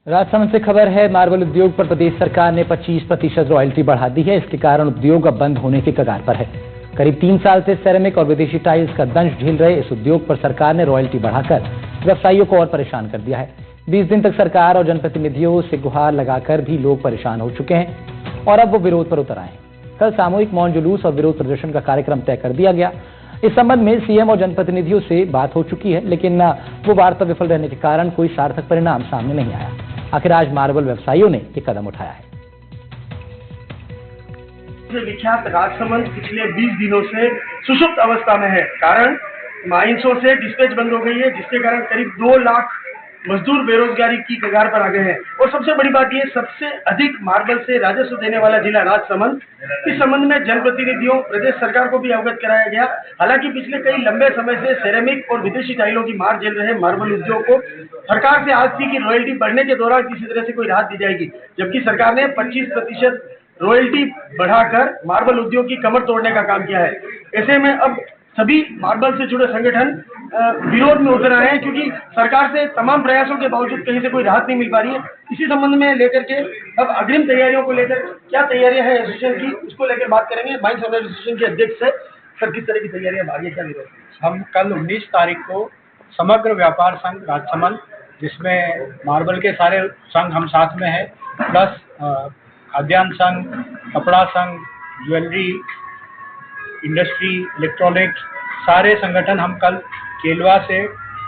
राजसमंद से खबर है, मार्बल उद्योग पर प्रदेश सरकार ने 25% रॉयल्टी बढ़ा दी है। इसके कारण उद्योग अब बंद होने के कगार पर है। करीब 3 साल से सेरेमिक और विदेशी टाइल्स का दंश झेल रहे इस उद्योग पर सरकार ने रॉयल्टी बढ़ाकर व्यवसायियों को और परेशान कर दिया है। 20 दिन तक सरकार और जनप्रतिनिधियों से गुहार लगाकर भी लोग परेशान हो चुके हैं और अब वो विरोध पर उतर आए हैं। कल सामूहिक मौन जुलूस और विरोध प्रदर्शन का कार्यक्रम तय कर दिया गया। इस संबंध में सीएम और जनप्रतिनिधियों से बात हो चुकी है, लेकिन वो वार्ता विफल रहने के कारण कोई सार्थक परिणाम सामने नहीं आया। आखिर आज मार्बल व्यवसायियों ने ये कदम उठाया है। विख्यात राजसमंद पिछले 20 दिनों से सुषुप्त अवस्था में है। कारण माइंसों से डिस्पैच बंद हो गई है, जिसके कारण करीब 2 लाख मजदूर बेरोजगारी की कगार पर आ गए हैं। और सबसे बड़ी बात यह, सबसे अधिक मार्बल से राजस्व देने वाला जिला राजसमंद। इस संबंध में जनप्रतिनिधियों, प्रदेश सरकार को भी अवगत कराया गया। हालांकि पिछले कई लंबे समय से सेरेमिक और विदेशी टाइलों की मार झेल रहे मार्बल उद्योग को सरकार से आज थी कि रॉयल्टी बढ़ने के दौरान किसी तरह से कोई राहत दी जाएगी, जबकि सरकार ने 25% रॉयल्टी बढ़ाकर मार्बल उद्योग की कमर तोड़ने का काम किया है। ऐसे में अब सभी मार्बल से जुड़े संगठन विरोध में उतर आए हैं, क्योंकि सरकार से तमाम प्रयासों के बावजूद कहीं से कोई राहत नहीं मिल पा रही है। इसी संबंध में लेकर के अब अग्रिम तैयारियों को लेकर क्या तैयारियां हैं एसोसिएशन की, उसको लेकर बात करेंगे। माइंस एसोसिएशन के अध्यक्ष से सर, किस तरह की तैयारियां आगे, क्या विरोध? हम कल 19 तारीख को समग्र व्यापार संघ राजसमंद, जिसमें मार्बल के सारे संघ हम साथ में हैं, प्लस खाद्यान्न संघ, कपड़ा संघ, ज्वेलरी इंडस्ट्री, इलेक्ट्रॉनिक्स, सारे संगठन हम कल केलवा से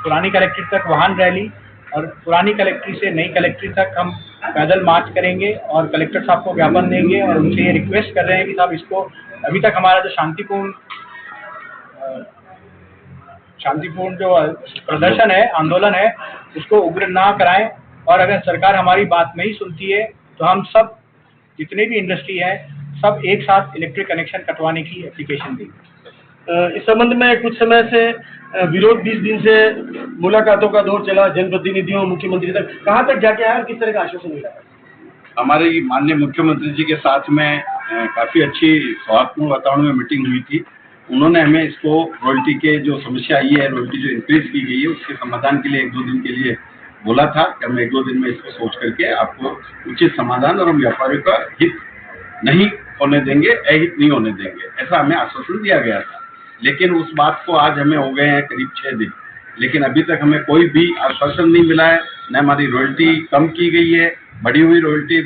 पुरानी कलेक्ट्रेट तक वाहन रैली और पुरानी कलेक्ट्रेट से नई कलेक्ट्रेट तक हम पैदल मार्च करेंगे और कलेक्टर साहब को ज्ञापन देंगे और उनसे ये रिक्वेस्ट कर रहे हैं कि साहब इसको अभी तक हमारा जो शांतिपूर्ण जो प्रदर्शन है, आंदोलन है, उसको उग्र ना कराएं। और अगर सरकार हमारी बात नहीं सुनती है तो हम सब जितने भी इंडस्ट्री है सब एक साथ इलेक्ट्रिक कनेक्शन कटवाने की एप्लीकेशन देंगे। इस संबंध में कुछ समय से विरोध, 20 दिन से मुलाकातों का दौर चला, जनप्रतिनिधियों, मुख्यमंत्री तक, कहां तक जाके आया और किस तरह का आश्वासन मिला? हमारे माननीय मुख्यमंत्री जी के साथ में काफी अच्छी सौहार्दपूर्ण वातावरण में मीटिंग हुई थी। उन्होंने हमें इसको रॉयल्टी के जो समस्या आई है, रॉयल्टी जो इंक्रीज की गई है, उसके समाधान के लिए 1-2 दिन के लिए बोला था कि हम 1-2 दिन में इसको सोच करके आपको उचित समाधान और हम व्यापारियों का हित नहीं होने देंगे, अहित नहीं होने देंगे, ऐसा हमें आश्वासन दिया गया था। लेकिन उस बात को आज हमें हो गए हैं करीब 6 दिन, लेकिन अभी तक हमें कोई भी आश्वासन नहीं मिला है। न हमारी रॉयल्टी कम की गई है, बढ़ी हुई रॉयल्टी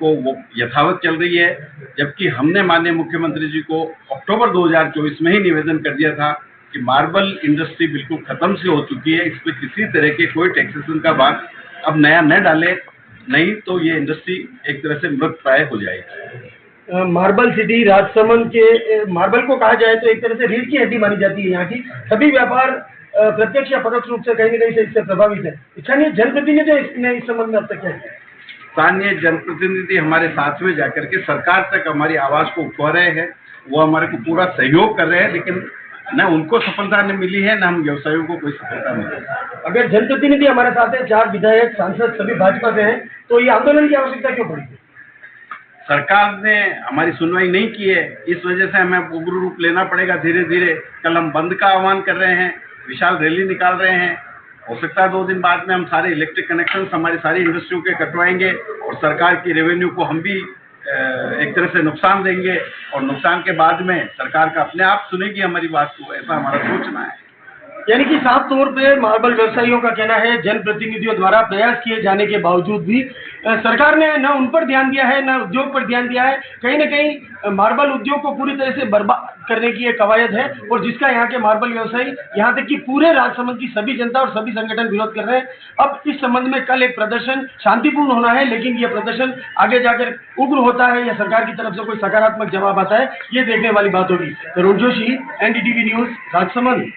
को वो यथावत चल रही है। जबकि हमने माननीय मुख्यमंत्री जी को अक्टूबर 2024 में ही निवेदन कर दिया था कि मार्बल इंडस्ट्री बिल्कुल खत्म से हो चुकी है, इस पर किसी तरह के कोई टैक्सेशन का भाग अब नया न डाले, नहीं तो ये इंडस्ट्री एक तरह से मृतप्राय हो जाएगी। मार्बल सिटी राजसमंद के, मार्बल को कहा जाए तो एक तरह से रीढ़ की हड्डी मानी जाती है। यहाँ की सभी व्यापार प्रत्यक्ष या परोक्ष रूप से कहीं न कहीं से इससे प्रभावित है। स्थानीय जनप्रतिनिधि ने इस संबंध में अब तक क्या किया? स्थानीय जनप्रतिनिधि हमारे साथ में जाकर के सरकार तक हमारी आवाज को उठवा रहे हैं, वो हमारे को पूरा सहयोग कर रहे हैं, लेकिन न उनको सफलता नहीं मिली है, न हम व्यवसायियों को कोई सफलता मिली है। अगर जनप्रतिनिधि हमारे साथ है, 4 विधायक, सांसद सभी भाजपा से हैं, तो ये आंदोलन की आवश्यकता क्यों पड़ी? सरकार ने हमारी सुनवाई नहीं की है, इस वजह से हमें उग्र रूप लेना पड़ेगा धीरे धीरे। कल हम बंद का आह्वान कर रहे हैं, विशाल रैली निकाल रहे हैं। हो सकता है 2 दिन बाद में हम सारे इलेक्ट्रिक कनेक्शन हमारी सारी इंडस्ट्रियों के कटवाएंगे और सरकार की रेवेन्यू को हम भी एक तरह से नुकसान देंगे और नुकसान के बाद में सरकार का अपने आप सुनेगी हमारी बात को, ऐसा हमारा सोचना है। यानी कि साफ तौर पे मार्बल व्यवसायियों का कहना है, जनप्रतिनिधियों द्वारा प्रयास किए जाने के बावजूद भी सरकार ने न उन पर ध्यान दिया है, न उद्योग पर ध्यान दिया है। कहीं न कहीं मार्बल उद्योग को पूरी तरह से बर्बाद करने की एक कवायद है, और जिसका यहाँ के मार्बल व्यवसायी, यहाँ तक कि पूरे राजसमंद की सभी जनता और सभी संगठन विरोध कर रहे हैं। अब इस संबंध में कल एक प्रदर्शन शांतिपूर्ण होना है, लेकिन ये प्रदर्शन आगे जाकर उग्र होता है या सरकार की तरफ से कोई सकारात्मक जवाब आता है, ये देखने वाली बात होगी। तरुण जोशी, NDTV न्यूज, राजसमंद।